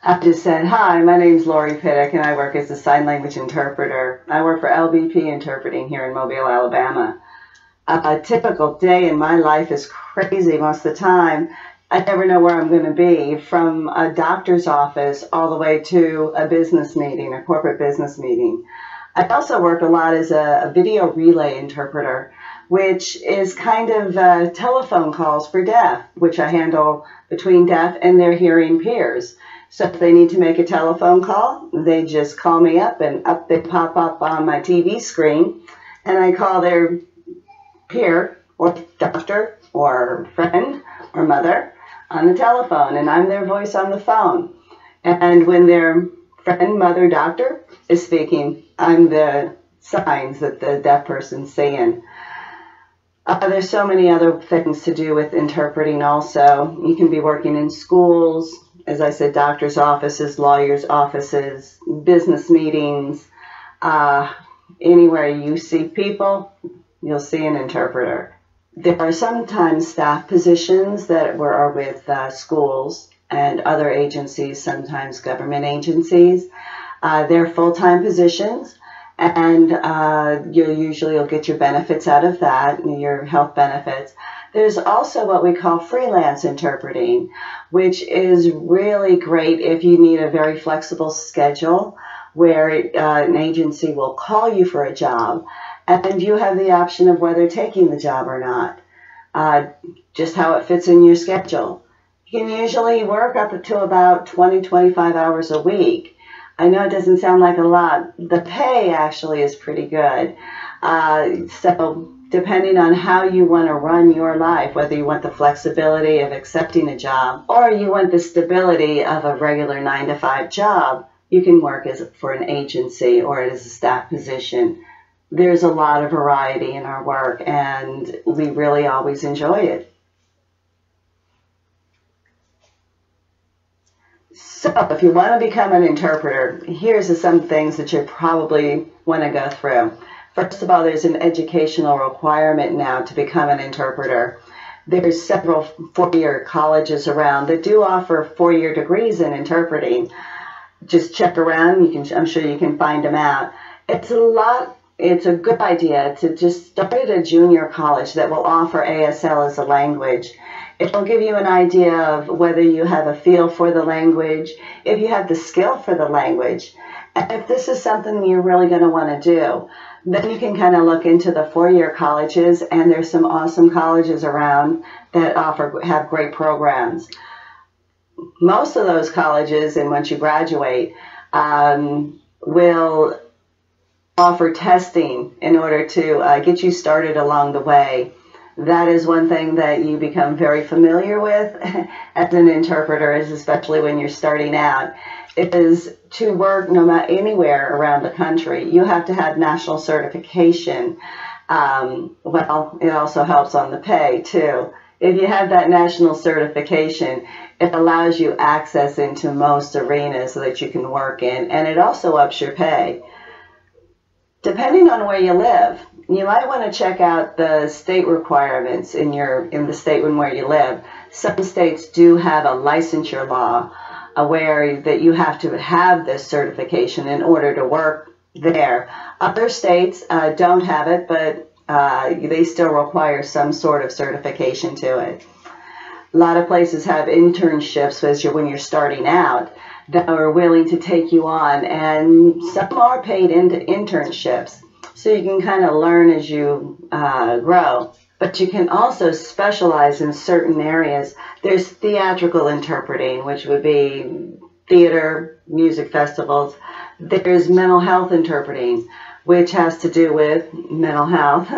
I just said, hi, my name's Lori Pittick, and I work as a sign language interpreter. I work for LBP Interpreting here in Mobile, Alabama. A typical day in my life is crazy most of the time. I never know where I'm going to be, from a doctor's office all the way to a business meeting, a corporate business meeting. I also work a lot as a video relay interpreter, which is kind of telephone calls for deaf, which I handle between deaf and their hearing peers. So if they need to make a telephone call, they just call me up, and up they pop up on my TV screen, and I call their peer or doctor or friend or mother on the telephone, and I'm their voice on the phone. And when their friend, mother, doctor is speaking, I'm the signs that the deaf person's saying. There's so many other things to do with interpreting also. You can be working in schools, as I said, doctors' offices, lawyers' offices, business meetings. Anywhere you see people, you'll see an interpreter. There are sometimes staff positions that are with schools and other agencies, sometimes government agencies. They're full-time positions, and you'll get your benefits out of that, your health benefits. There's also what we call freelance interpreting, which is really great if you need a very flexible schedule where an agency will call you for a job, and you have the option of whether taking the job or not, just how it fits in your schedule. You can usually work up to about 20-25 hours a week. I know it doesn't sound like a lot. The pay actually is pretty good. So depending on how you want to run your life, whether you want the flexibility of accepting a job or you want the stability of a regular 9-to-5 job, you can work for an agency or as a staff position. There's a lot of variety in our work, and we really always enjoy it. So if you want to become an interpreter, here's some things that you probably want to go through. First of all, there's an educational requirement now to become an interpreter. There's several four-year colleges around that do offer four-year degrees in interpreting. Just check around. I'm sure you can find them out. It's a good idea to just start at a junior college that will offer ASL as a language. It will give you an idea of whether you have a feel for the language, if you have the skill for the language, and if this is something you're really going to want to do. Then you can kind of look into the four-year colleges, and there's some awesome colleges around that have great programs. Most of those colleges, and once you graduate, will offer testing in order to get you started along the way. That is one thing that you become very familiar with as an interpreter, especially when you're starting out. It is to work no matter anywhere around the country. You have to have national certification. Well, it also helps on the pay too. If you have that national certification, it allows you access into most arenas so that you can work in, and it also ups your pay. Depending on where you live, you might want to check out the state requirements in the state where you live. Some states do have a licensure law where that you have to have this certification in order to work there. Other states don't have it, but they still require some sort of certification to it. A lot of places have internships when you're starting out that are willing to take you on, and some are paid into internships, so you can kind of learn as you grow. But you can also specialize in certain areas. There's theatrical interpreting, which would be theater, music festivals. There's mental health interpreting, which has to do with mental health.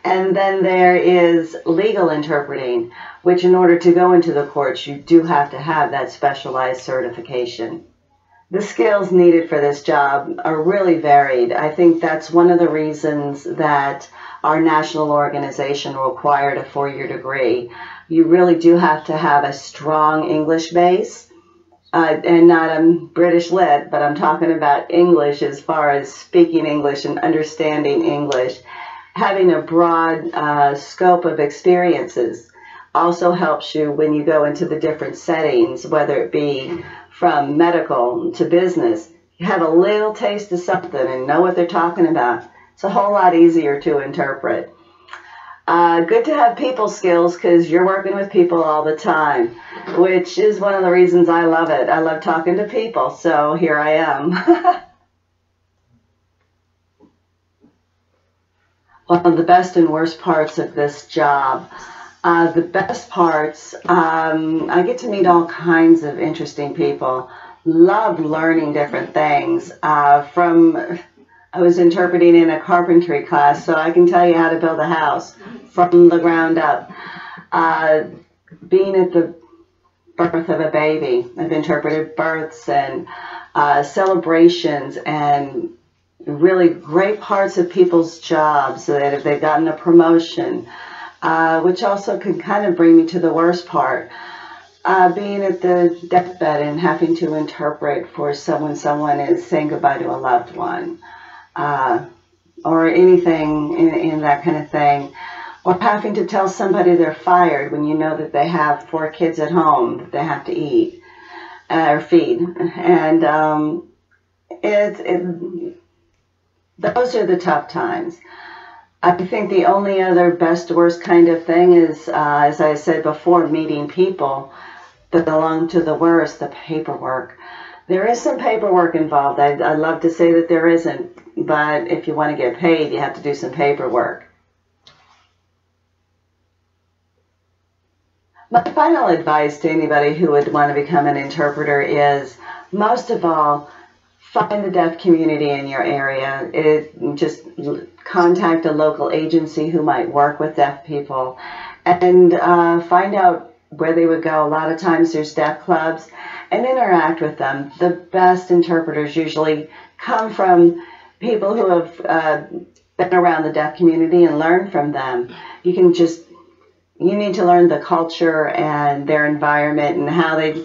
And then there is legal interpreting, which in order to go into the courts, you do have to have that specialized certification. The skills needed for this job are really varied. I think that's one of the reasons that our national organization required a four-year degree. You really do have to have a strong English base, and not a British lit, but I'm talking about English as far as speaking English and understanding English. Having a broad scope of experiences also helps you when you go into the different settings, whether it be from medical to business, you have a little taste of something and know what they're talking about. It's a whole lot easier to interpret. Good to have people skills because you're working with people all the time, which is one of the reasons I love it. I love talking to people, so here I am. One of the best and worst parts of this job. The best parts, I get to meet all kinds of interesting people. Love learning different things. I was interpreting in a carpentry class, so I can tell you how to build a house from the ground up. Being at the birth of a baby, I've interpreted births and celebrations and really great parts of people's jobs, so that if they've gotten a promotion, which also can kind of bring me to the worst part. Being at the deathbed and having to interpret for someone is saying goodbye to a loved one. Or anything in that kind of thing, or having to tell somebody they're fired when you know that they have 4 kids at home that they have to eat or feed, and those are the tough times. I think the only other best worst kind of thing is, as I said before, meeting people that belong to the worst, the paperwork. There is some paperwork involved. I'd love to say that there isn't, but if you want to get paid, you have to do some paperwork. My final advice to anybody who would want to become an interpreter is, most of all, find the deaf community in your area. Just contact a local agency who might work with deaf people and find out where they would go. A lot of times there's deaf clubs, and interact with them. The best interpreters usually come from people who have been around the deaf community and learn from them. You need to learn the culture and their environment and how they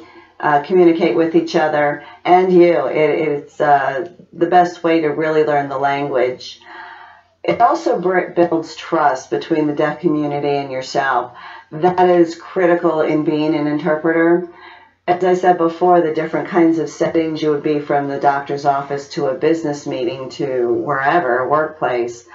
communicate with each other and you. It's the best way to really learn the language. It also builds trust between the deaf community and yourself. That is critical in being an interpreter. As I said before, the different kinds of settings you would be, from the doctor's office to a business meeting to wherever, a workplace.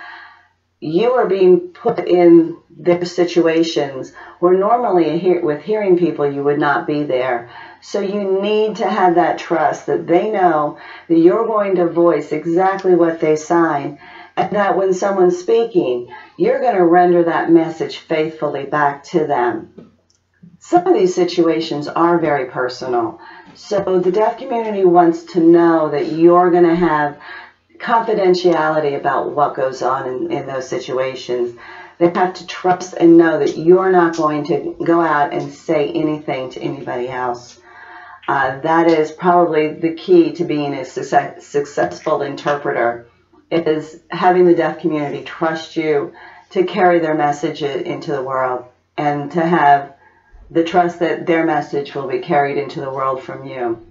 You are being put in their situations where normally with hearing people you would not be there. So you need to have that trust that they know that you're going to voice exactly what they sign, and that when someone's speaking, you're going to render that message faithfully back to them. Some of these situations are very personal, so the deaf community wants to know that you're going to have confidentiality about what goes on in those situations. They have to trust and know that you're not going to go out and say anything to anybody else. That is probably the key to being a successful interpreter, is having the deaf community trust you to carry their message into the world, and to have the trust that their message will be carried into the world from you.